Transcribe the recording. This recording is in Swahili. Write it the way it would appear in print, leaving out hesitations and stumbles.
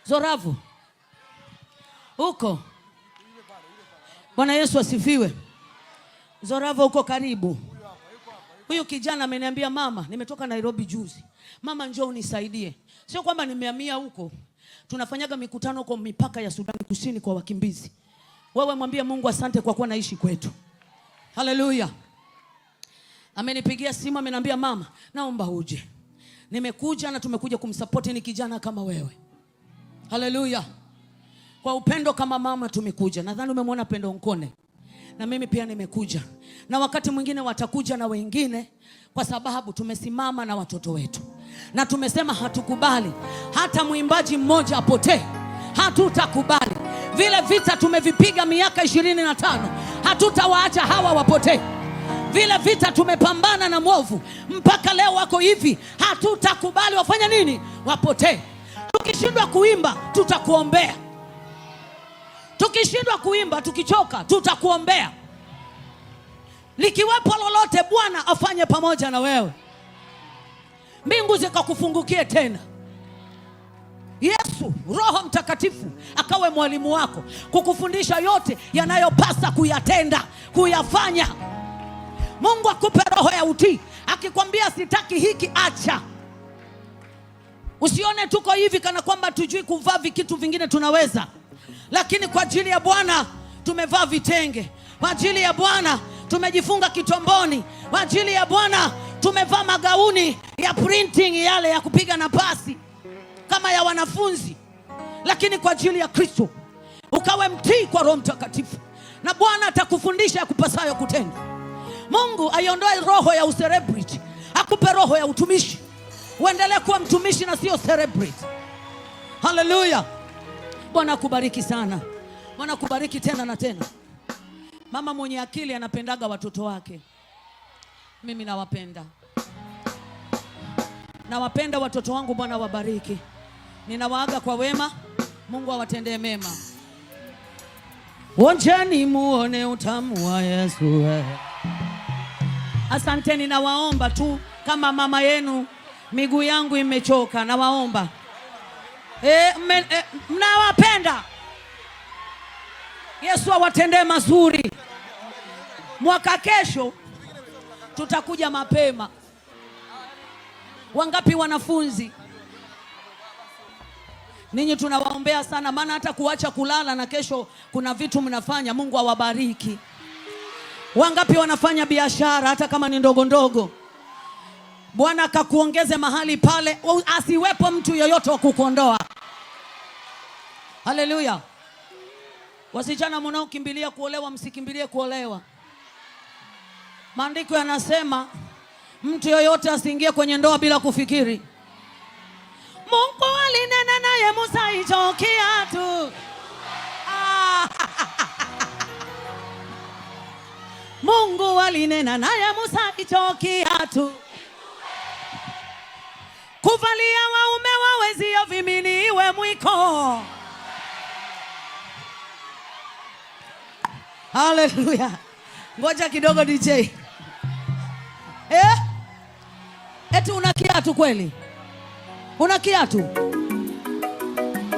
Zoravu. Huko. Bwana Yesu asifiwe. Zoravu uko karibu. Huyu kijana ameniambia, mama, nimetoka Nairobi juzi. Mama, njoo unisaidie. Sio kwamba nimehamia huko. Tunafanyaga mikutano huko mipaka ya Sudan Kusini kwa wakimbizi. Wewe mwambie Mungu asante kwa kuwa naishi kwetu. Haleluya. Amenipigia simu ameniambia, mama, naomba uje. Nimekuja na tumekuja kumsupport ni kijana kama wewe. Haleluya. Kwa upendo kama mama tumekuja. Nadhani umemwona Pendo Nkone. Na mimi pia nimekuja. Na wakati mwingine watakuja na wengine, kwa sababu tumesimama na watoto wetu. Na tumesema hatukubali hata mwimbaji mmoja apotee. Hatutakubali. Vile vita tumevipiga miaka 25, hatutawaacha hawa wapotee. Vile vita tumepambana na mwovu mpaka leo wako hivi, hatutakubali wafanya nini? Wapotee. Tukishindwa kuimba tutakuombea. Tukishindwa kuimba, tukichoka, tutakuombea. Likiwepo lolote, Bwana afanye pamoja na wewe. Mbingu zikakufungukie tena. Yesu, Roho Mtakatifu akawe mwalimu wako, kukufundisha yote yanayopasa kuyatenda, kuyafanya. Mungu akupe roho ya utii. Akikwambia sitaki hiki, acha. Usione tuko hivi kana kwamba tujui kuvaa vitu vingine tunaweza. Lakini kwa ajili ya Bwana tumevaa vitenge. Kwa ajili ya Bwana tumejifunga kitomboni. Kwa ajili ya Bwana tumevaa magauni ya printing yale ya kupiga na pasi kama ya wanafunzi. Lakini kwa ajili ya Kristo ukawe mtii kwa Roho Mtakatifu, na Bwana atakufundisha ya kupasayo kutenda. Mungu aiondoe roho ya celebrity, akupe roho ya utumishi. Uendelee kuwa mtumishi na sio celebrity. Hallelujah. Bwana akubariki sana. Bwana akubariki tena na tena. Mama mwenye akili anapendaga watoto wake. Mimi nawapenda. Nawapenda watoto wangu, Bwana wabariki. Ninawaaga kwa wema. Mungu awatendee mema. Onjeni muone utamu wa Yesu. Asanteni, nawaomba tu kama mama yenu, miguu yangu imechoka, nawaomba. Mnawapenda. Yesu awatendee mazuri. Mwaka kesho tutakuja mapema. Wangapi wanafunzi? Ninyi tunawaombea sana, maana hata kuacha kulala na kesho kuna vitu mnafanya. Mungu awabariki. Wangapi wanafanya biashara hata kama ni ndogo ndogo? Bwana akakuongeze mahali pale, asiwepo mtu yoyote wa kukondoa. Haleluya. Wasichana mnaokimbilia kuolewa, msikimbilie kuolewa. Maandiko yanasema mtu yoyote asiingie kwenye ndoa bila kufikiri. Mungu alinena naye Musa hicho kiatu. Mungu alinena naye Musa hicho kiatu. Kuvalia waume wawezio vimini iwe mwiko. Hallelujah. Ngoja kidogo DJ. Eti una kiatu kweli? Una kiatu?